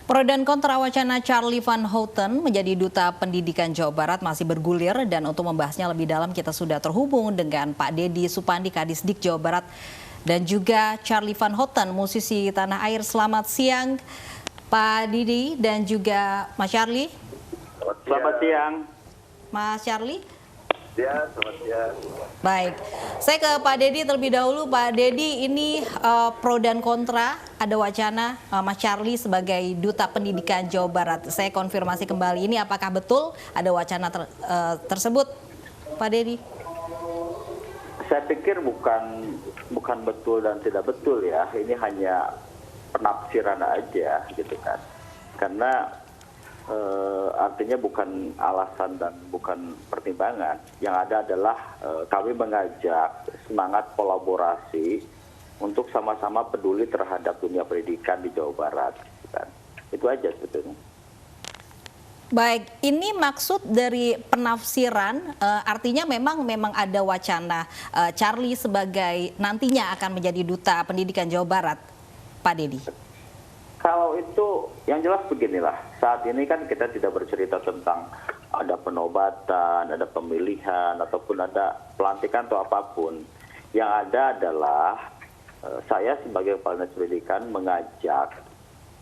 Pro dan kontra wacana Charlie Van Houten menjadi Duta Pendidikan Jawa Barat masih bergulir, dan untuk membahasnya lebih dalam kita sudah terhubung dengan Pak Dedi Supandi, Kadisdik Jawa Barat, dan juga Charlie Van Houten, musisi tanah air. Selamat siang Pak Didi dan juga Mas Charlie. Selamat siang. Mas Charlie. Ya, selamat siang. Baik, saya ke Pak Dedi terlebih dahulu. Pak Dedi, ini pro dan kontra, ada wacana Mas Charlie sebagai Duta Pendidikan Jawa Barat. Saya konfirmasi kembali, ini apakah betul ada wacana tersebut, Pak Dedi? Saya pikir bukan betul dan tidak betul ya. Ini hanya penafsiran aja gitu kan. Karena artinya bukan alasan dan bukan pertimbangan. Yang ada adalah kami mengajak semangat kolaborasi untuk sama-sama peduli terhadap dunia pendidikan di Jawa Barat. Gitu kan. Itu aja sebetulnya. Baik, ini maksud dari penafsiran, artinya memang ada wacana Charlie sebagai nantinya akan menjadi Duta Pendidikan Jawa Barat, Pak Dedi. Kalau itu yang jelas beginilah, saat ini kan kita tidak bercerita tentang ada penobatan, ada pemilihan, ataupun ada pelantikan atau apapun. Yang ada adalah saya sebagai Kepala Dinas Pendidikan mengajak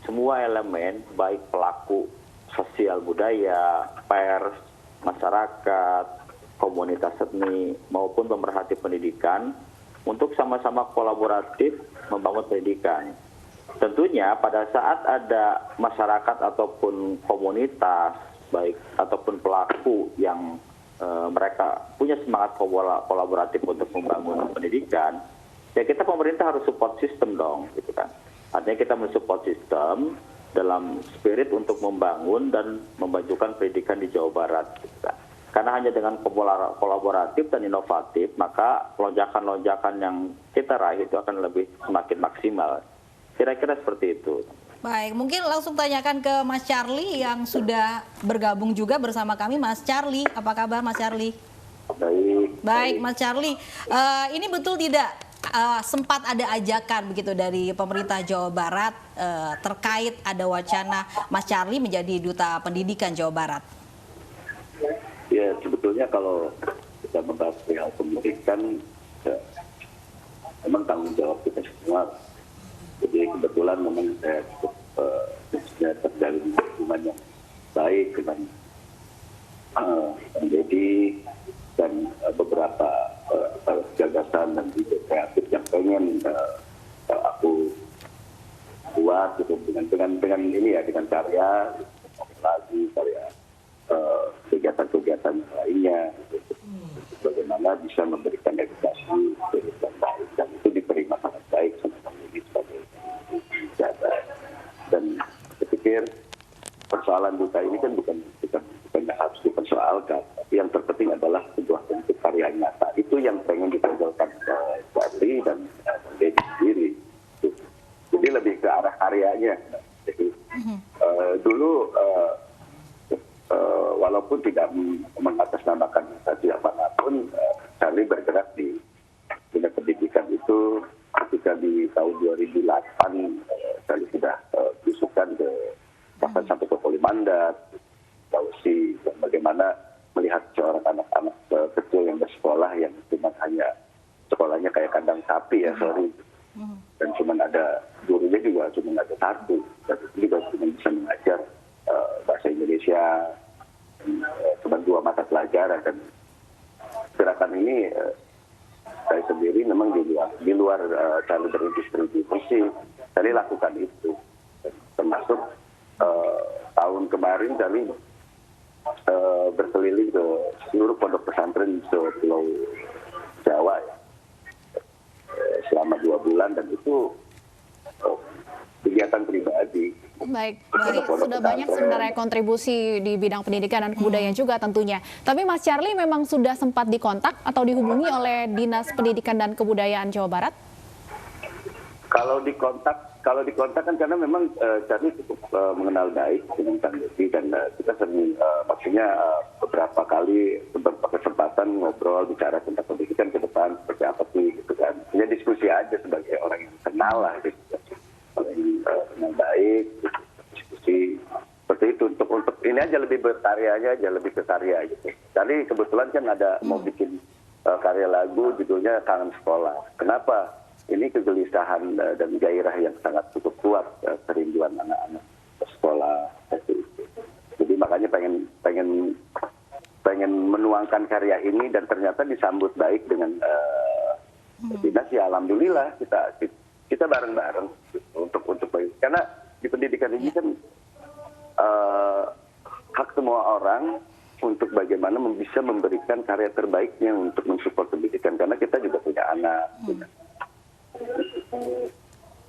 semua elemen, baik pelaku sosial budaya, pers, masyarakat, komunitas seni, maupun pemerhati pendidikan untuk sama-sama kolaboratif membangun pendidikan. Tentunya pada saat ada masyarakat ataupun komunitas, baik ataupun pelaku yang mereka punya semangat kolaboratif untuk membangun pendidikan, ya kita pemerintah harus support system dong, gitu kan. Artinya kita mensupport sistem dalam spirit untuk membangun dan memajukan pendidikan di Jawa Barat, gitu kan. Karena hanya dengan kolaboratif dan inovatif, maka lonjakan-lonjakan yang kita raih itu akan lebih semakin maksimal. Kira-kira seperti itu. Baik, mungkin langsung tanyakan ke Mas Charlie yang sudah bergabung juga bersama kami. Mas Charlie, apa kabar Mas Charlie? Baik, Mas Charlie. Ini betul tidak sempat ada ajakan begitu dari pemerintah Jawa Barat terkait ada wacana Mas Charlie menjadi Duta Pendidikan Jawa Barat? Ya, sebetulnya kalau kita membahas perihal pendidikan, ya, memang tanggung jawab kita semua. Jadi kebetulan memang saya cukup terjalin hubungan yang baik dengan Dedi dan beberapa gagasan dan ide kreatif yang pengen aku buat gitu, dengan ini ya, dengan karya lagi karya kegiatan-kegiatan lainnya gitu. Bagaimana bisa memberikan edukasi yang baik, dan itu diterima sangat baik sama kami sebagai jaga. Dan saya pikir persoalan duta ini kan bukan harus dipersoalkan, tapi yang terpenting adalah sebuah bentuk karya nyata. Itu yang pengen ditonjolkan Charlie dan Dedi sendiri. Jadi lebih ke arah karyanya. Jadi dulu walaupun tidak mengatasnamakan siapa pun, Charlie bergerak di dunia pendidikan itu ketika di tahun 2008 Charlie sudah berusukan ke bahkan sampai ke Polimandat, Sulawesi, dan bagaimana melihat seorang anak-anak kecil yang bersekolah yang cuma hanya sekolahnya kayak kandang sapi ya, dan cuma ada gurunya juga cuma ada satu, dan itu juga cuma bisa mengajar bahasa Indonesia, cuma 2 mata pelajaran. Dan gerakan ini saya sendiri memang di luar Charlie berindustri di musik, Charlie lakukan itu. Termasuk tahun kemarin Charlie berkeliling ke seluruh pondok pesantren di Pulau Jawa ya, selama 2 bulan, dan itu kegiatan pribadi. Baik, sudah banyak sebenarnya kontribusi di bidang pendidikan dan kebudayaan juga tentunya. Tapi Mas Charlie memang sudah sempat dikontak atau dihubungi oleh Dinas Pendidikan dan Kebudayaan Jawa Barat? Kalau dikontak kan karena memang Charlie cukup mengenal baik dengan Kang Dedi, dan kita sering maksudnya beberapa kali berkesempatan ngobrol bicara tentang pendidikan ke depan seperti apa sih gitu kan. Hanya diskusi aja sebagai orang yang kenal lah gitu. Orang yang kenal baik, diskusi untuk ini aja lebih berkaryanya aja, lebih ke karya gitu. Tadi kebetulan kan ada mau bikin karya lagu judulnya Kangen Sekolah. Kenapa? Ini kegelisahan dan gairah yang sangat cukup kuat, kerinduan anak-anak sekolah. Jadi makanya pengen menuangkan karya ini dan ternyata disambut baik dengan dinas. Ya alhamdulillah kita bareng-bareng untuk baik. Karena di pendidikan ini kan hak semua orang untuk bagaimana bisa memberikan karya terbaiknya untuk mensupport pendidikan, karena kita juga punya anak.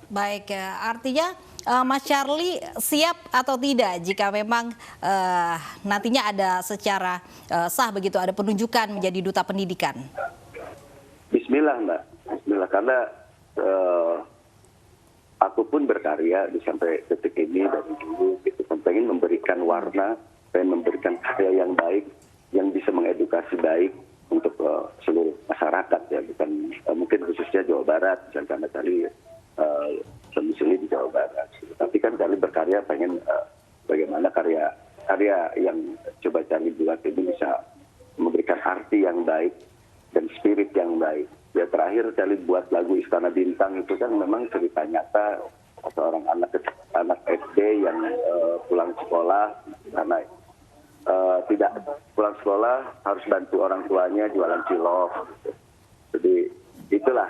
Baik, artinya Mas Charlie siap atau tidak jika memang nantinya ada secara sah begitu, ada penunjukan menjadi duta pendidikan? Bismillah Mbak, Bismillah, karena aku pun berkarya sampai detik ini dari dulu gitu, pengen memberikan warna, pengen memberikan karya yang baik, yang bisa mengedukasi baik untuk seluruh masyarakat ya, bukan mungkin khususnya Jawa Barat, misalkan tadi domisili di Jawa Barat. Tapi kan kali berkarya pengen bagaimana karya yang coba Charlie buat ini bisa memberikan arti yang baik dan spirit yang baik. Ya terakhir Charlie buat lagu Istana Bintang itu kan memang cerita nyata seorang anak SD yang pulang sekolah karena tidak pulang sekolah harus bantu orang tuanya jualan cilok. Jadi itulah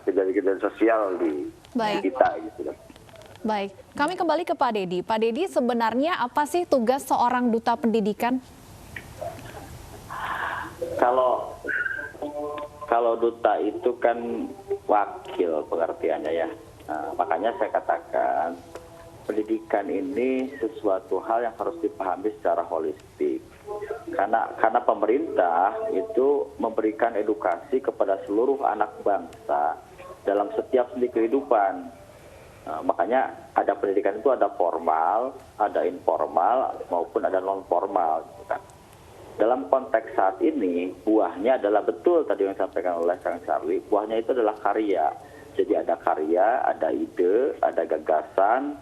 kejadian sosial di kita gitu. Baik, kami kembali ke Pak Dedi. Pak Dedi, sebenarnya apa sih tugas seorang duta pendidikan? Kalau duta itu kan wakil pengertiannya ya. Nah, makanya saya katakan pendidikan ini sesuatu hal yang harus dipahami secara holistik. Karena pemerintah itu memberikan edukasi kepada seluruh anak bangsa dalam setiap sendi kehidupan. Nah, makanya ada pendidikan itu ada formal, ada informal, maupun ada non formal. Gitu kan. Dalam konteks saat ini, buahnya adalah betul tadi yang disampaikan oleh Kang Charlie, buahnya itu adalah karya. Jadi ada karya, ada ide, ada gagasan,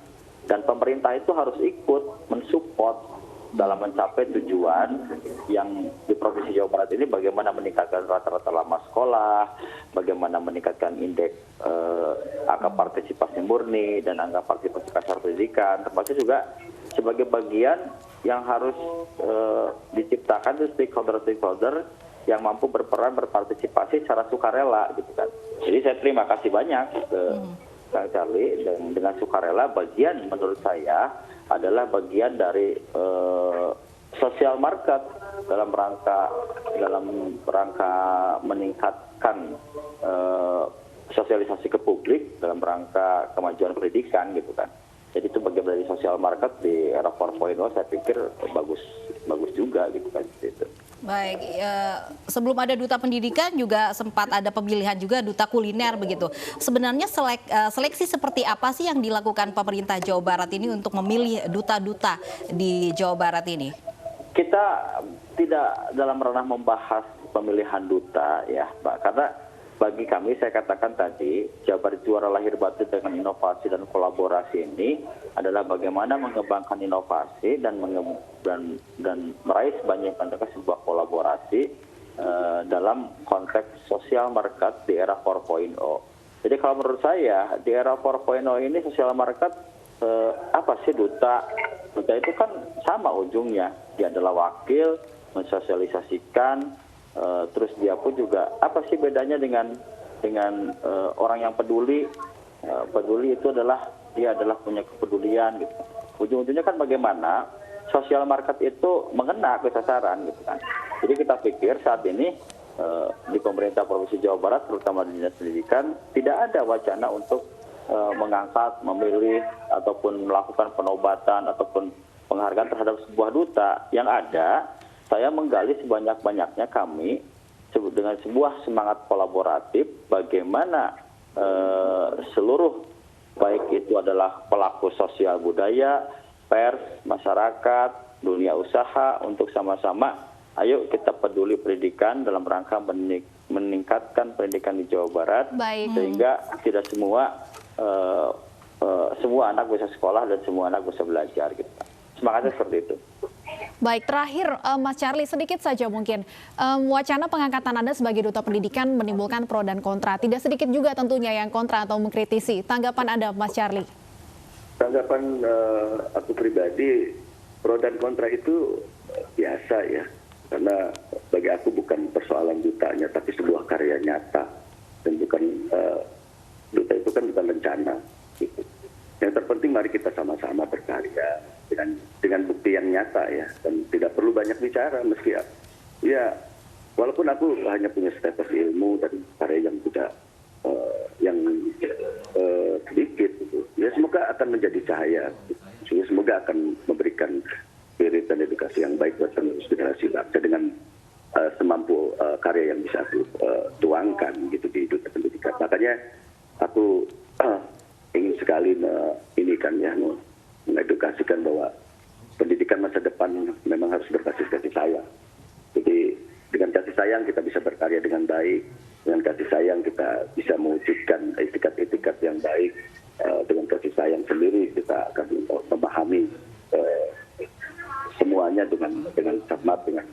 dan pemerintah itu harus ikut mensupport dalam mencapai tujuan yang di Provinsi Jawa Barat ini, bagaimana meningkatkan rata-rata lama sekolah, bagaimana meningkatkan indeks angka partisipasi murni dan angka partisipasi kasar pendidikan, termasuk juga sebagai bagian yang harus diciptakan itu stakeholder yang mampu berperan berpartisipasi secara sukarela gitu kan. Jadi saya terima kasih banyak ke Kang Charlie, dan dengan sukarela bagian menurut saya adalah bagian dari social market dalam rangka meningkatkan sosialisasi ke publik dalam rangka kemajuan pendidikan gitu kan. Jadi itu bagian dari social market di era 4.0, saya pikir bagus juga gitu kan. Gitu. Baik, sebelum ada duta pendidikan juga sempat ada pemilihan juga duta kuliner begitu. Sebenarnya seleksi seperti apa sih yang dilakukan pemerintah Jawa Barat ini untuk memilih duta-duta di Jawa Barat ini? Kita tidak dalam ranah membahas pemilihan duta ya, Pak, karena bagi kami, saya katakan tadi, Jabar Juara Lahir Batin dengan inovasi dan kolaborasi ini adalah bagaimana mengembangkan inovasi dan meraih sebanyak-banyaknya sebuah kolaborasi dalam konteks sosial market di era 4.0. Jadi kalau menurut saya, di era 4.0 ini sosial market, apa sih duta? Duta itu kan sama ujungnya, dia adalah wakil, mensosialisasikan, terus dia pun juga apa sih bedanya dengan orang yang peduli? Peduli itu adalah dia adalah punya kepedulian gitu. Ujung-ujungnya kan bagaimana sosial market itu mengena ke sasaran gitu kan. Jadi kita pikir saat ini di pemerintah Provinsi Jawa Barat, terutama di Dinas Pendidikan, tidak ada wacana untuk mengangkat, memilih ataupun melakukan penobatan ataupun penghargaan terhadap sebuah duta. Yang ada, saya menggali sebanyak-banyaknya kami dengan sebuah semangat kolaboratif bagaimana seluruh baik itu adalah pelaku sosial budaya, pers, masyarakat, dunia usaha untuk sama-sama ayo kita peduli pendidikan dalam rangka meningkatkan pendidikan di Jawa Barat. Baik. Sehingga tidak semua semua anak bisa sekolah dan semua anak bisa belajar gitu. Semangatnya seperti itu. Baik, terakhir Mas Charlie, sedikit saja mungkin. Wacana pengangkatan Anda sebagai duta pendidikan menimbulkan pro dan kontra. Tidak sedikit juga tentunya yang kontra atau mengkritisi. Tanggapan Anda, Mas Charlie? Tanggapan aku pribadi, pro dan kontra itu biasa ya. Karena bagi aku bukan persoalan dutanya, tapi sebuah karya nyata. Dan bukan, duta itu kan bukan rencana. Gitu. Yang terpenting mari kita sama-sama berkarya dengan bukti yang nyata ya, dan tidak perlu banyak bicara meski ya walaupun aku hanya punya setetes ilmu dan karya yang tidak sedikit gitu. Ya semoga akan menjadi cahaya, ya, semoga akan memberikan spirit dan edukasi yang baik buat penerus generasi bangsa dengan semampu karya yang bisa aku tuangkan gitu di dunia pendidikan. Makanya aku ingin sekali mengedukasikan bahwa pendidikan masa depan memang harus berbasis kasih sayang. Jadi dengan kasih sayang kita bisa berkarya dengan baik, dengan kasih sayang kita bisa mewujudkan etikat-etikat yang baik, dengan kasih sayang sendiri kita akan memahami semuanya dengan cermat, dengan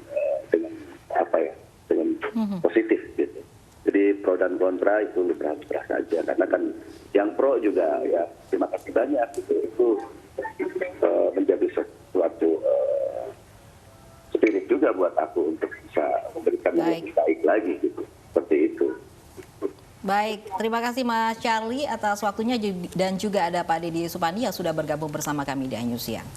positif gitu. Jadi pro dan kontra itu lumrah-lumrah saja, karena kan yang pro juga ya terima kasih banyak gitu. Itu menjadi suatu spirit juga buat aku untuk bisa memberikan yang lebih baik lagi gitu. Seperti itu. Baik, terima kasih Mas Charlie atas waktunya, dan juga ada Pak Deddy Supandi yang sudah bergabung bersama kami di News Siang.